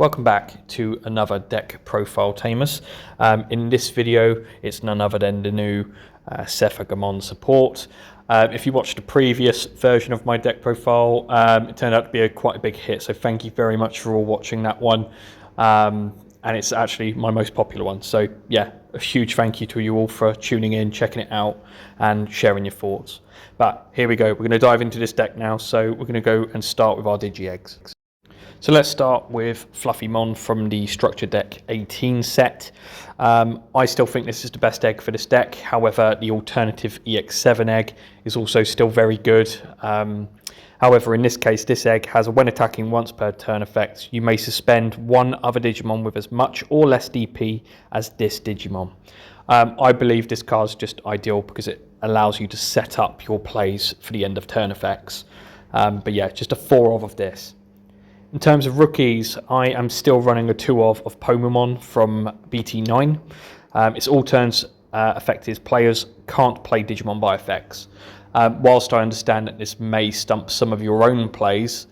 Welcome back to another deck profile Tamers. In this video, it's none other than the new Zephagamon support. If you watched the previous version of my deck profile, it turned out to be quite a big hit, so thank you very much for all watching that one. And it's actually my most popular one, so yeah, a huge thank you to you all for tuning in, checking it out, and sharing your thoughts. But here we go, we're going to dive into this deck now, so we're going to go and start with our Digi-Eggs. So let's start with Zephagamon from the Structure Deck 18 set. I still think this is the best egg for this deck. However, the alternative EX7 egg is also still very good. However, in this case, this egg has a when attacking once per turn effect. You may suspend one other Digimon with as much or less DP as this Digimon. I believe this card is just ideal because it allows you to set up your plays for the end of turn effects. But yeah, just a 4 of this. In terms of rookies, I am still running a 2 of Pomamon from BT9. Its all turns effect is players can't play Digimon by effects. Whilst I understand that this may stump some of your own plays,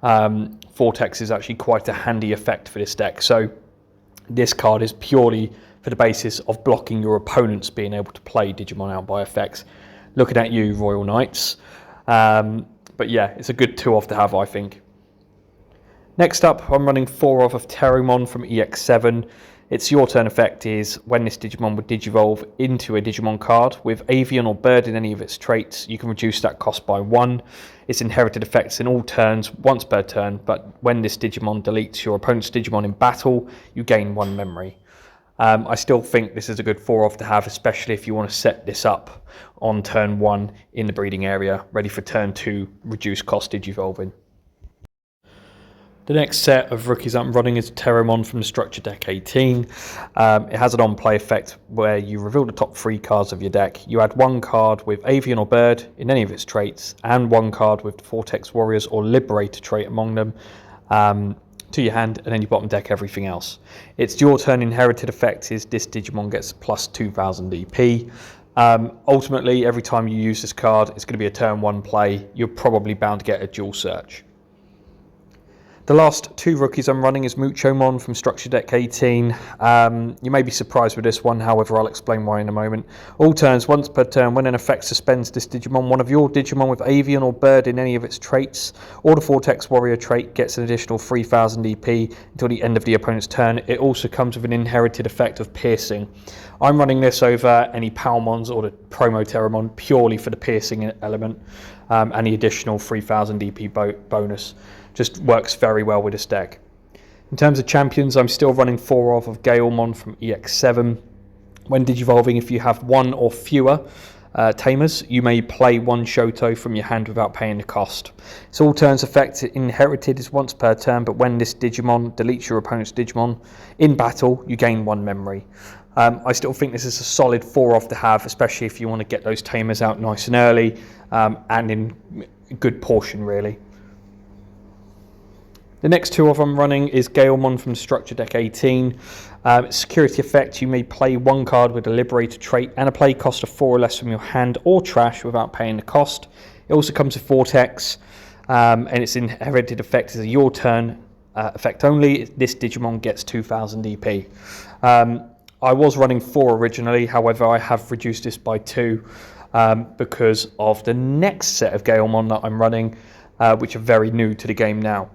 Vortex is actually quite a handy effect for this deck. So this card is purely for the basis of blocking your opponents being able to play Digimon out by effects. Looking at you, Royal Knights. But yeah, it's a good 2 of to have, I think. Next up, I'm running 4 of PeriTune from EX7. Its your turn effect is when this Digimon would Digivolve into a Digimon card with Avian or Bird in any of its traits, you can reduce that cost by 1. Its inherited effects in all turns once per turn, but when this Digimon deletes your opponent's Digimon in battle, you gain 1 memory. I still think this is a good 4 of to have, especially if you want to set this up on turn 1 in the breeding area, ready for turn 2, reduce cost Digivolving. The next set of rookies I'm running is PeriTune from the Structure Deck 18. It has an on-play effect where you reveal the top 3 cards of your deck. You add 1 card with Avian or Bird in any of its traits, and 1 card with the Vortex Warriors or Liberator trait among them to your hand, and then you bottom deck everything else. Its your turn inherited effect is this Digimon gets plus 2000 DP. Ultimately, every time you use this card, it's going to be a turn 1 play. You're probably bound to get a dual search. The last 2 rookies I'm running is Muchomon from Structure Deck 18. You may be surprised with this one, however I'll explain why in a moment. All turns once per turn, when an effect suspends this Digimon, one of your Digimon with Avian or Bird in any of its traits, or the Vortex Warrior trait gets an additional 3000 DP until the end of the opponent's turn. It also comes with an inherited effect of Piercing. I'm running this over any Palmons or the Promo Terramon purely for the Piercing element and the additional 3000 DP bonus. Just works very well with this deck. In terms of champions, I'm still running 4 of Galmon from EX7. When Digivolving, if you have 1 or fewer Tamers, you may play 1 Shoto from your hand without paying the cost. Its all turns effect inherited is once per turn, but when this Digimon deletes your opponent's Digimon in battle, you gain 1 memory. I still think this is a solid 4 of to have, especially if you want to get those Tamers out nice and early and in good portion really. The next 2 of I'm running is Galmon from Structure Deck 18. Security effect, you may play 1 card with a Liberator trait and a play cost of 4 or less from your hand or trash without paying the cost. It also comes with Vortex, and its inherited effect is a your turn effect only. This Digimon gets 2000 DP. I was running 4 originally, however I have reduced this by 2 because of the next set of Galmon that I'm running, which are very new to the game now.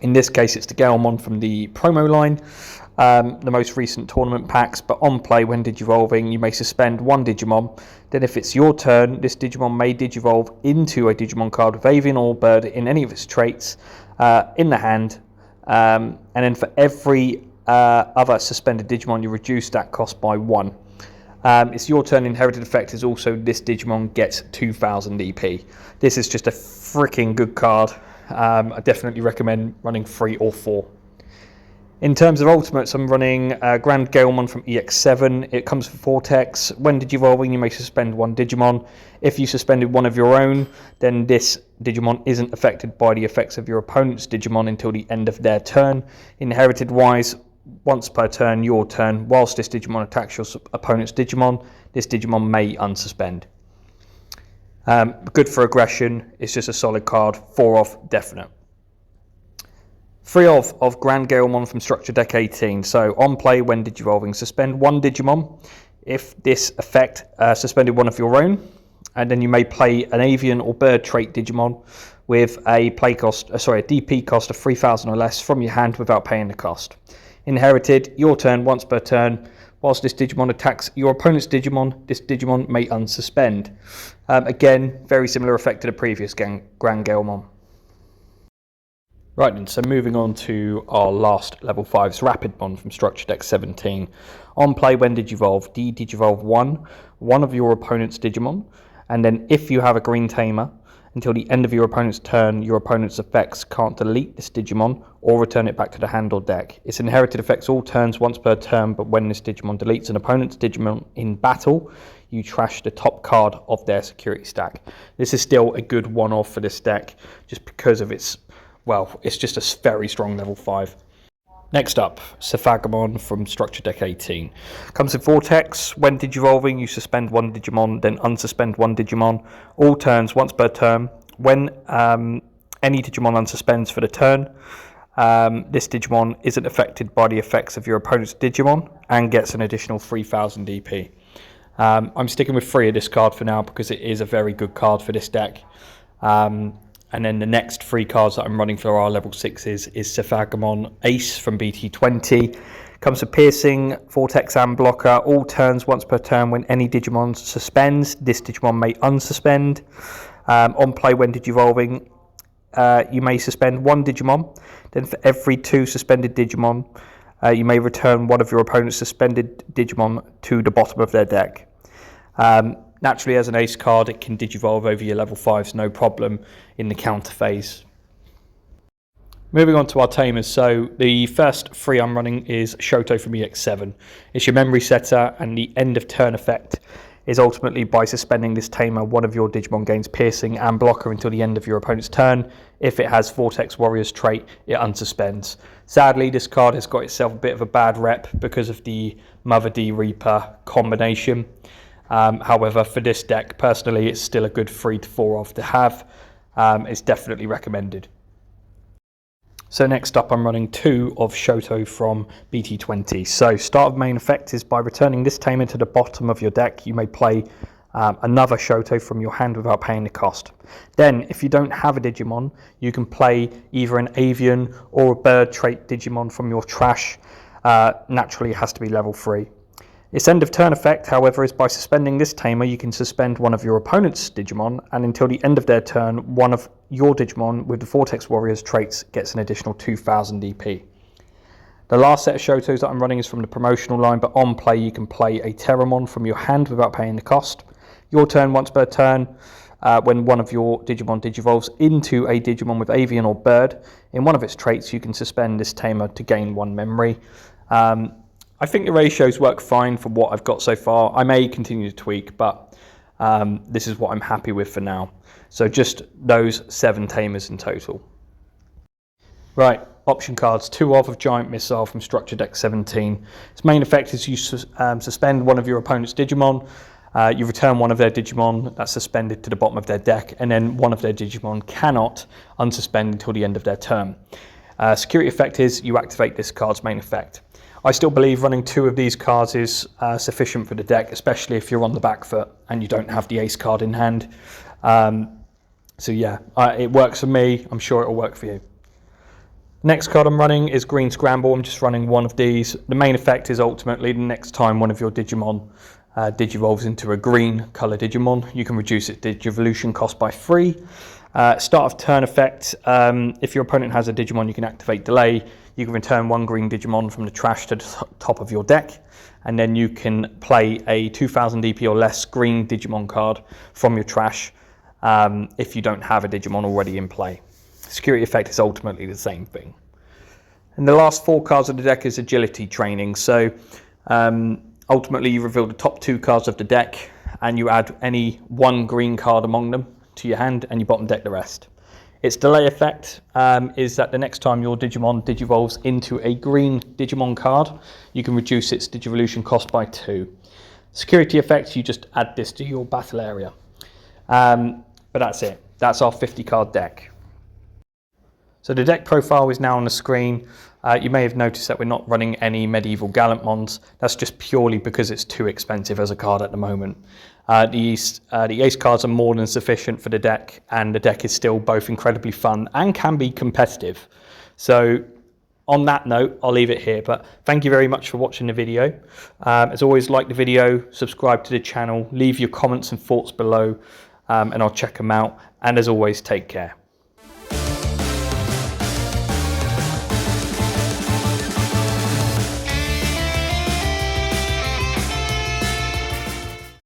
In this case, it's the Galmon from the promo line, the most recent tournament packs, but on play when Digivolving, you may suspend 1 Digimon. Then if it's your turn, this Digimon may Digivolve into a Digimon card with Avian or Bird in any of its traits in the hand, and then for every other suspended Digimon, you reduce that cost by 1. It's your turn inherited effect is also this Digimon gets 2000 DP. This is just a freaking good card. I definitely recommend running 3 or 4. In terms of ultimates, I'm running Grand Galmon from EX7. It comes with Vortex. When Digivolving, you may suspend 1 Digimon. If you suspended 1 of your own, then this Digimon isn't affected by the effects of your opponent's Digimon until the end of their turn. Inherited wise, once per turn, your turn, whilst this Digimon attacks your opponent's Digimon, this Digimon may unsuspend. Good for aggression. It's just a solid card, 4 of definite. 3 of BT19 from Structure Deck 18. So on play, when Digivolving, suspend one Digimon. If this effect suspended one of your own, and then you may play an avian or bird trait Digimon with a DP cost of 3,000 or less from your hand without paying the cost. Inherited, your turn once per turn. Whilst this Digimon attacks your opponent's Digimon, this Digimon may unsuspend. Again, very similar effect to the previous BT19. Right then, so moving on to our last level 5's Rapidmon from Structure Deck 17. On play, when Digivolve, Digivolve one of your opponent's Digimon, and then if you have a green Tamer, until the end of your opponent's turn, your opponent's effects can't delete this Digimon or return it back to the hand or deck. Its inherited affects all turns once per turn, but when this Digimon deletes an opponent's Digimon in battle, you trash the top card of their security stack. This is still a good one-off for this deck, just because of its, well, it's just a very strong level 5. Next up, Zephagamon from Structure Deck 18. Comes with Vortex. When Digivolving, you suspend one Digimon, then unsuspend one Digimon. All turns once per turn. When any Digimon unsuspends for the turn, this Digimon isn't affected by the effects of your opponent's Digimon and gets an additional 3,000 DP. I'm sticking with 3 of this card for now because it is a very good card for this deck. And then the next 3 cards that I'm running for our level 6s is Zephagamon Ace from BT20. Comes with Piercing, Vortex and Blocker. All turns once per turn. When any Digimon suspends, this Digimon may unsuspend. On play, when Digivolving, you may suspend one Digimon. Then for every 2 suspended Digimon, you may return one of your opponent's suspended Digimon to the bottom of their deck. Naturally, as an ace card, it can Digivolve over your level 5s, no problem in the counter phase. Moving on to our Tamers. So the first 3 I'm running is Shoto from EX7. It's your memory setter, and the end of turn effect is ultimately by suspending this Tamer, one of your Digimon gains Piercing and Blocker until the end of your opponent's turn. If it has Vortex Warrior's trait, it unsuspends. Sadly, this card has got itself a bit of a bad rep because of the Mother D Reaper combination. However, for this deck, personally, it's still a good 3 to 4 of to have. It's definitely recommended. So next up, I'm running 2 of Shoto from BT20. So start of main effect is by returning this Tamer to the bottom of your deck, you may play another Shoto from your hand without paying the cost. Then, if you don't have a Digimon, you can play either an Avian or a Bird trait Digimon from your trash. Naturally, it has to be level 3. Its end of turn effect, however, is by suspending this Tamer, you can suspend one of your opponent's Digimon, and until the end of their turn, one of your Digimon with the Vortex Warrior's traits gets an additional 2,000 DP. The last set of Shotos that I'm running is from the promotional line, but on play you can play a Terramon from your hand without paying the cost. Your turn once per turn, when one of your Digimon Digivolves into a Digimon with Avian or Bird, in one of its traits you can suspend this Tamer to gain 1 memory. I think the ratios work fine for what I've got so far. I may continue to tweak, but this is what I'm happy with for now. So just those 7 Tamers in total. Right, option cards. 2 of Giant Missile from Structure Deck 17. Its main effect is you suspend one of your opponent's Digimon. You return one of their Digimon that's suspended to the bottom of their deck, and then one of their Digimon cannot unsuspend until the end of their turn. Security effect is you activate this card's main effect. I still believe running 2 of these cards is sufficient for the deck, especially if you're on the back foot and you don't have the ace card in hand. So yeah, it works for me. I'm sure it'll work for you. Next card I'm running is Green Scramble. I'm just running 1 of these. The main effect is ultimately the next time one of your Digimon Digivolves into a green colour Digimon, you can reduce its Digivolution cost by 3. Start of turn effect, if your opponent has a Digimon you can activate Delay. You can return 1 green Digimon from the trash to the top of your deck, and then you can play a 2,000 DP or less green Digimon card from your trash if you don't have a Digimon already in play. Security effect is ultimately the same thing. And the last 4 cards of the deck is Agility Training. So ultimately you reveal the top 2 cards of the deck and you add any 1 green card among them to your hand and you bottom deck the rest. Its delay effect is that the next time your Digimon Digivolves into a green Digimon card, you can reduce its Digivolution cost by 2. Security effect, you just add this to your battle area. But that's it. That's our 50 card deck. So the deck profile is now on the screen. You may have noticed that we're not running any MedievalGallantmons. That's just purely because it's too expensive as a card at the moment. The ace cards are more than sufficient for the deck, and the deck is still both incredibly fun and can be competitive. So on that note, I'll leave it here, but thank you very much for watching the video. As always, like the video, subscribe to the channel, leave your comments and thoughts below, and I'll check them out. And as always, take care.